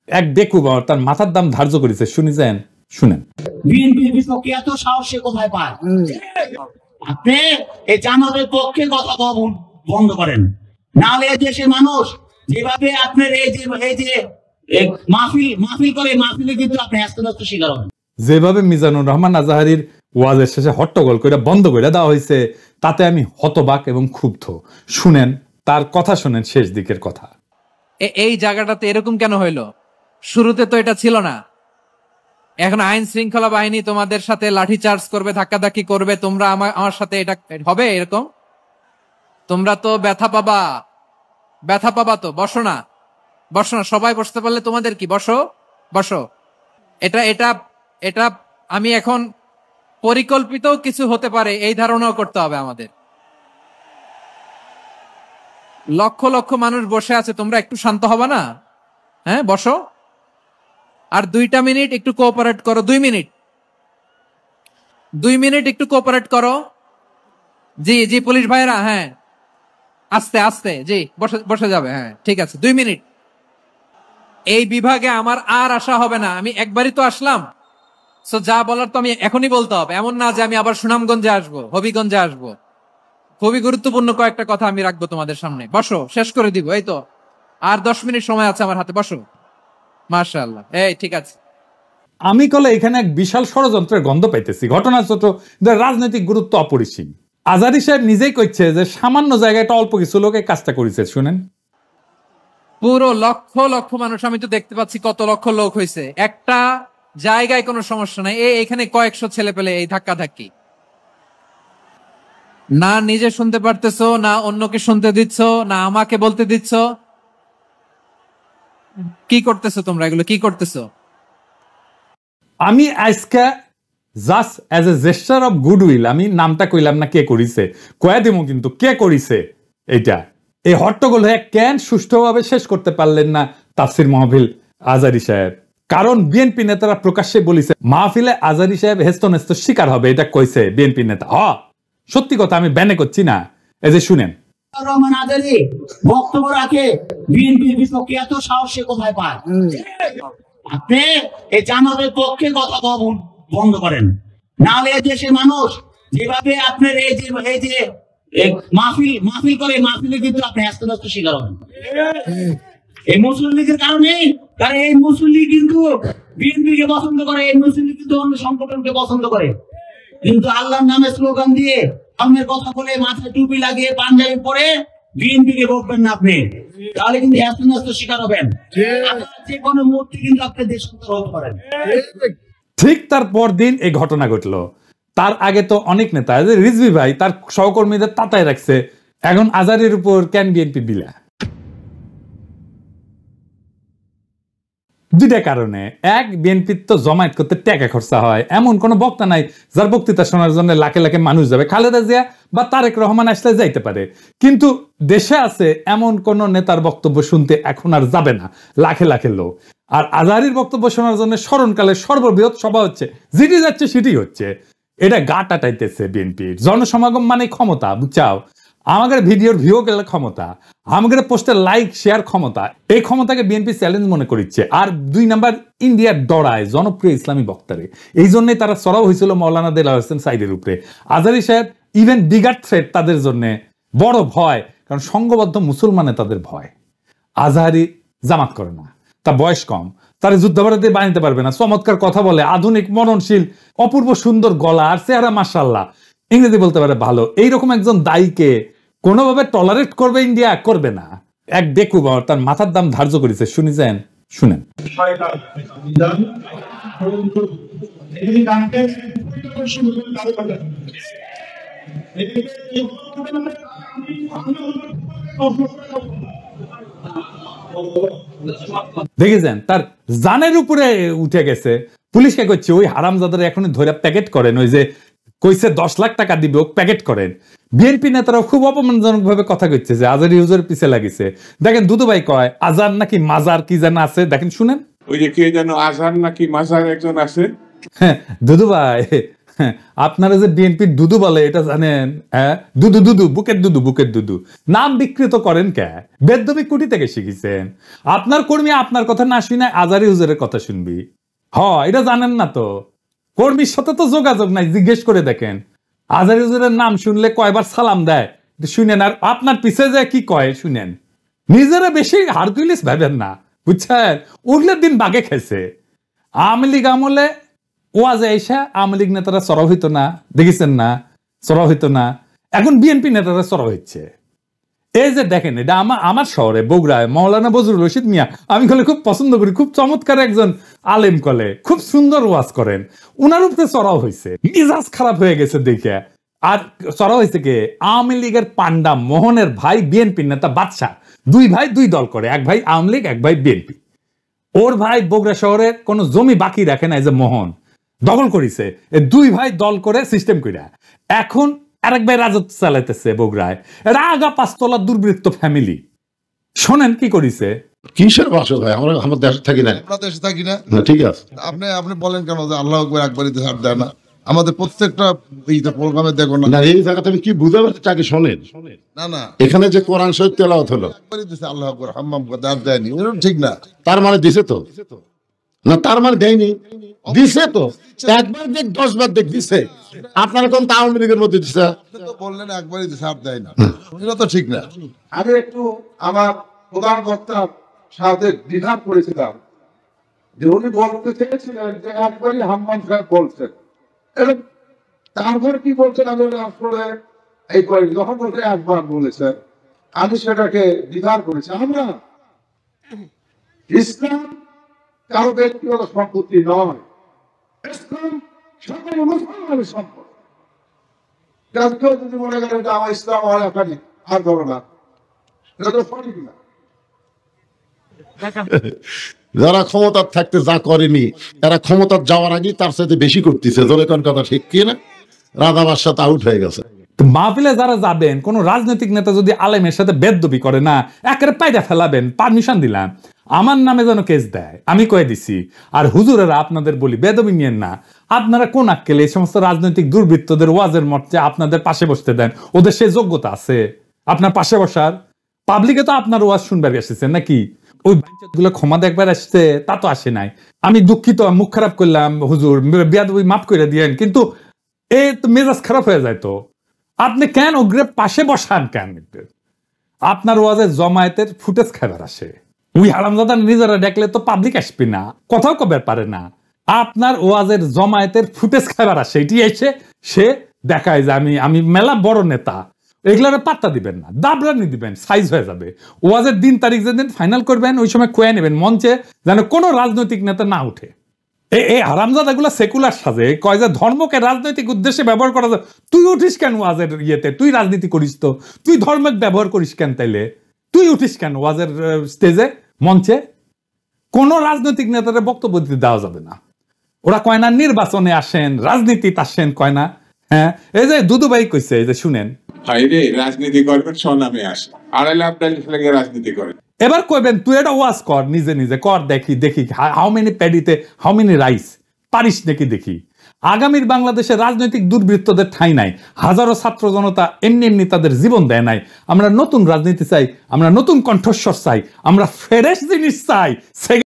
এক বেকুব তার মাথার দাম ধার্য করেছে, শুনেছেন? শুনেন। বিএনপির বিপক্ষে এত সাহস সে কোথায় পায়? আপনি এই জামাতের পক্ষে কথা বন্ধ করেন, নাহলে দেশের মানুষ যেভাবে আপনার এই যে মাহফিল করে, মাহফিলে কিন্তু আপনি আস্তে আস্তে শিকার হবেন। যেভাবে মিজানুর রহমান আজহারীর ওয়াজের শেষে হট্টগোল করে বন্ধ করে দেওয়া হয়েছে, তাতে আমি হতবাক এবং ক্ষুব্ধ। শুনেন তার কথা, শুনেন শেষ দিকের কথা। এই জায়গাটাতে এরকম কেন হইলো? শুরুতে তো এটা ছিল না। এখন আইন শৃঙ্খলা বাহিনী তোমাদের সাথে লাঠি চার্জ করবে, ধাক্কাধাক্কি করবে, তোমরা আমার সাথে এটা হবে এরকম? তোমরা তো ব্যথা পাবা তো। বসো না, সবাই বসতে পারলে তোমাদের কি? বসো। এটা আমি এখন পরিকল্পিত কিছু হতে পারে এই ধারণাও করতে হবে আমাদের। লক্ষ লক্ষ মানুষ বসে আছে, তোমরা একটু শান্ত হবে না? হ্যাঁ, বসো। আর 2 মিনিট একটু কোঅপারেট করো। 2 মিনিট একটু কোঅপারেট করো। জি পুলিশ ভাইরা, হ্যাঁ আস্তে জি বসে যাবে। হ্যাঁ ঠিক আছে, 2 মিনিট। এই বিভাগে আমার আর আসা হবে না, আমি একবারই তো আসলাম। সো যা বলার তো আমি এখনই বলতে হবে, এমন না যে আমি আবার সুনামগঞ্জে আসবো, হবিগঞ্জে আসবো। খুবই গুরুত্বপূর্ণ কয়েকটা কথা আমি রাখবো তোমাদের সামনে। বসো, শেষ করে দিব। এই তো আর 10 মিনিট সময় আছে আমার হাতে। বসো। মাশাআল্লাহ, এই ঠিক আছে। আমি কলে এখানে এক বিশাল ষড়যন্ত্রের গন্ধ পাইতেছি। ঘটনা ছোট, রাজনৈতিক গুরুত্ব অপরিসীম। আজহারী সাহেব নিজেই কইছে যে সামান্য জায়গাটা অল্প কিছু লোকে কাজটা করেছে। শুনেন, পুরো লক্ষ লক্ষ মানুষ, আমি তো দেখতে পাচ্ছি কত লক্ষ লোক হয়েছে। একটা জায়গায় কোনো সমস্যা নাই, এখানে কয়েকশো ছেলে পেলে এই ধাক্কাধাক্কি। না নিজে শুনতে পারতেছো, না অন্যকে শুনতে দিচ্ছ, না আমাকে বলতে দিচ্ছ। কি করতেছো তোমরা? এগুলো কি করতেছো? আমি আজকে just as a gesture of goodwill, আমি নামটা কইলাম না কে করিছে, কয়া দিমু কিন্তু কে করিছে। এইটা এই হট্টগোল হয়ে কেন সুষ্ঠুভাবে শেষ করতে পারলেন না তাফসীর মাহফিল আজহারী সাহেব? কারণ বিএনপি নেতারা প্রকাশ্যে বলিছে মাহফিলে আজহারী সাহেব হেস্তনেস্ত শিকার হবে, এটা কইছে বিএনপি নেতা। সত্যি কথা, আমি ব্যানে করছি না। এই যে শুনেন, রহমান আজহারী বক্তব্য রাখে, বিএনপির বিপক্ষে এত সাহস সে কোথায় পায়? আপনি এই জামাতের পক্ষে কথা বন্ধ করেন, নাহলে দেশের মানুষ যেভাবে আপনার এই যে মাহফিল করে, মাহফিলে কিন্তু আপনি আস্তে আস্তে শিকার হবেন। এই মুসলিম লীগের কারণে, কারণ এই মুসলিম লীগ কিন্তু বিএনপিকে পছন্দ করে, এই মুসলিম লীগ কিন্তু অন্য সংগঠনকে পছন্দ করে। কিন্তু আল্লাহর নামে স্লোগান দিয়ে, সামনের কথা বলে, মাথায় টুপি লাগিয়ে, পাঞ্জাবি পরে বিএনপিকে বলবেন না আপনি, তাহলে কিন্তু আস্তে শিকার হবেন। যে কোনো মুহূর্তে কিন্তু আপনি দেশান্তর হতে পারেন। ঠিক তার পরদিন এই ঘটনা ঘটলো। তার আগে তো অনেক নেতা, রিজভী ভাই তার সহকর্মীদের তাতায় রাখছে, এখন আজহারীর উপর কেন বিএনপি বিলা? দুইটা কারণে। এক, বিএনপির তো জমায়েত করতে টাকা খরচা হয়, এমন কোন বক্তা নাই যার বক্তৃতা শোনার জন্য লাখে লাখে মানুষ যাবে। খালেদা জিয়া বা তারেক রহমান আসলে যাইতে পারে, কিন্তু দেশে আছে এমন কোন নেতার বক্তব্য শুনতে এখন আর যাবে না লাখে লাখে লোক। আর আজহারীর বক্তব্য শোনার জন্য স্মরণকালে সর্ববৃহৎ সভা হচ্ছে, যেটি যাচ্ছে সেটি হচ্ছে। এটা গা টাটাইতেছে বিএনপির। জনসমাগম মানে ক্ষমতা, বুঝছাও? আমাদের ভিডিওর ভিউ গেলে ক্ষমতা, আমাদের পোস্টের লাইক শেয়ার ক্ষমতা, এই ক্ষমতাকে বিএনপি চ্যালেঞ্জ মনে করিচ্ছে। আর 2 নাম্বার, ইন্ডিয়ার ডরায় জনপ্রিয় ইসলামী বক্তারে, এই জন্যই তারা চড়াও হয়েছিল মৌলানা দেলাওয়ার হোসেন সাইদের উপরে। আজহারী সাহেব ইভেন বিগার থ্রেট তাদের জন্য বড় ভয়, কারণ সংঘবদ্ধ মুসলমানে তাদের ভয়। আজহারী জামাত করে না, তার বয়স কম, তারা যুদ্ধাপরাধী বানাইতে পারবে না, চমৎকার কথা বলে, আধুনিক, মননশীল, অপূর্ব সুন্দর গলা আর চেহারা, মাশাআল্লাহ, ইংরেজি বলতে পারে ভালো। এইরকম একজন দায়ীকে কোনোভাবে টলারেট করবে ইন্ডিয়া? করবে না। এক বেকুব তার মাথার দাম ধার্য করেছে, শুনেছেন? শুনেন। দেখেছেন তার জানের উপরে উঠে গেছে। পুলিশকে করছে ওই হারামজাদার এখন ধরে প্যাকেট করেন, ওই যে কইছে 10 লাখ টাকা দিবে, ও প্যাকেট করেন। বিএনপি নেতারা খুব অপমানজনক ভাবে কথা কইছে যে আজহারী হুজুর পিছে লাগিছে। দেখেন দুদু ভাই কয় আজার নাকি মাজার কি যেন আছে, দেখেন শুনেন। ওই যে কে যেন আজার নাকি মাজার একজন আছে। হ্যাঁ দুদু ভাই আপনারা যে বিএনপির দুদু বলে এটা জানেন? হ্যাঁ, দুদু দুদু, বুকের দুদু নাম বিকৃত করেন কে? বেদ্যবি কুটি থেকে শিখেছেন? আপনার কর্মী আপনার কথা না শুনে আজারি হুজুরের কথা শুনবি? এটা জানেন না তো? কর্মীর সাথে তো যোগাযোগ নাই, জিজ্ঞেস করে দেখেন। আজারি হুজুরের নাম শুনলে কয়বার সালাম দেয় শুনেন, আর আপনার পিছে যায় কি কয় শুনেন। নিজেরা বেশি হারকুলিস ভাবেন না, বুঝছেন? উঠলের দিন বাগে খেয়েছে। আওয়ামী লীগ আমলে ওয়াজে আইসা আওয়ামী লীগ নেতারা চড়াও হইতো না, দেখেছেন না? চড়াও হইতো না, এখন বিএনপি নেতারা চড়াও হচ্ছে। এই যে দেখেন, এটা আমার শহরে বগুড়ায় মাওলানা বজরুল রশিদ মিয়া, আমি কলে খুব পছন্দ করি, খুব চমৎকার একজন আলেম, কলে খুব সুন্দর ওয়াজ করেন, উনার উপরে চড়াও হয়েছে। মিজাজ খারাপ হয়ে গেছে দেখে। আর চড়াও হয়েছে কে? আওয়ামী লীগের পান্ডা মোহনের ভাই বিএনপি নেতা বাদশা, দুই ভাই দুই দল করে, এক ভাই আওয়ামী লীগ এক ভাই বিএনপি। ওর ভাই বগুড়া শহরের কোন জমি বাকি রাখে না, যে মোহন দখল করেছে, দুই ভাই দল করে সিস্টেম কইরা এখন আরেক ভাই রাজত্ব চালাইতেছে বগুড়ায়। এটা আগা পাঁচতলা দুর্বৃত্ত ফ্যামিলি। শোনেন কি করিছে। কিসের ভাষা ভাই? আমরা আমার দেশে থাকি না, আমরা দেশে থাকি না। ঠিক আছে, আপনি বলেন কেন যে আল্লাহ আকবার একবারই ছাড় দেয় না? আমাদের প্রত্যেকটা প্রোগ্রামে দেখো না, না এই জায়গাতে আমি কি বুঝাবার চাকি শোনেন। না এখানে যে কোরআন শরীফ তেলাওয়াত হলো, একবারই দিছে আল্লাহ আকবার, হাম্মাম করে আর দেয়নি, এরকম ঠিক না। তার মানে দিছে তো? না তার মানে দেয়নি, দিছে তো। একবার দেখ 10 বার দেখ দিছে। আপনারা কোন আওয়ামী লীগের মধ্যে দিছে? আপনি তো বললেন একবারই দিছে আর দেয় না, এটা তো ঠিক না। আমি একটু আমার প্রধান বক্তার সাথে দ্বিধা করেছিলাম যে উনি বলতে চেয়েছিলেন যে একবারই হাম্মাম সাহেব বলছেন, এবং তারপর কি বলছেন আমি আসলে এই কয়েক যখন বলতে একবার বলেছেন, আমি সেটাকে দ্বিধার করেছি। আমরা ইসলাম কারো ব্যক্তিগত সম্পত্তি নয়, ইসলাম সকল মুসলমানের সম্পদ। কেউ যদি মনে করেন যে আমার ইসলাম হয় এখানে আর ধরো না, এটা তো সঠিক না। যারা ক্ষমতার থাকতে যা করেনি, তারা ক্ষমতার যাওয়ার আগেই তার সাথে বেশি করতেছে। ধরে কোন কথা ঠিক কি না? রাধা বাদশাহ আউট হয়ে গেছে। মাহফিলে যারা যাবেন, কোন রাজনৈতিক নেতা যদি আলেমের সাথে বেদবি করে না, একেবারে পায়দা ফেলাবেন, পারমিশন দিলাম, আমার নামে যেন কেস দেয়, আমি কয়ে দিছি। আর হুজুরেরা আপনাদের বলি, বেদবি নিয়েন না। আপনারা কোন আক্কেলে এই সমস্ত রাজনৈতিক দুর্বৃত্তদের ওয়াজের মঞ্চে আপনাদের পাশে বসতে দেন? ওদের সে যোগ্যতা আছে আপনার পাশে বসার? পাবলিকে তো আপনার ওয়াজ শুনবার এসেছেন নাকি? ওই গুলো ক্ষমা দেখবার আসছে, তা তো আসে নাই। আমি দুঃখিত, মুখ খারাপ করলাম, হুজুর বেয়াদবি মাফ করে দিয়েন, কিন্তু এ তো মেজাজ খারাপ হয়ে যায়। তো আপনি কেন ওগ্রে পাশে বসান কেন? আপনার ওয়াজে জমায়েতের ফুটেজ খাবার আসে, ওই হারামজাদা নিজেরা দেখলে তো পাবলিক আসবে না, কথাও কবে পারে না। আপনার ওয়াজের জমায়েতের ফুটেজ খাবার আসে, এটি এসে সে দেখায় যে আমি মেলা বড় নেতা। এগুলোর পাত্তা দিবেন না, দাবরানি দিবেন, সাইজ হয়ে যাবে। ওয়াজের দিন তারিখ যেদিন ফাইনাল করবেন, ওই সময় কয়ে নেবেন মঞ্চে, যেন কোনো রাজনৈতিক নেতা না উঠে। এই হারামজাদাগুলো সেকুলার সাজে, কয় যে ধর্মকে রাজনৈতিক উদ্দেশ্যে ব্যবহার করা যায়। তুই উঠিস কেন ওয়াজের ইয়েতে? তুই রাজনীতি করিস তো, তুই ধর্মকে ব্যবহার করিস কেন? তাইলে তুই উঠিস কেন ওয়াজের স্টেজে, মঞ্চে? কোন রাজনৈতিক নেতাদের বক্তব্য দিতে দেওয়া যাবে না। ওরা কয় না নির্বাচনে আসেন, রাজনীতিতে আসেন, কয় না। হ্যাঁ, এই যে দুদু ভাই কইছে, এই যে শুনেন, ভাইরে রাজনীতি করবেন স্বনামে আসে, আড়াই লাখ লাগে রাজনীতি করেন। এবার কইবেন তুই এটা ওয়াজ কর, নিজে নিজে কর, দেখি হাউ মেনি প্যাডিতে হাউ মেনি রাইস, পারিস নাকি দেখি। আগামীর বাংলাদেশে রাজনৈতিক দুর্বৃত্তদের ঠাঁই নাই। হাজারো ছাত্র জনতা এমনি তাদের জীবন দেয় নাই। আমরা নতুন রাজনীতি চাই, আমরা নতুন কণ্ঠস্বর চাই, আমরা ফ্রেশ জিনিস চাই।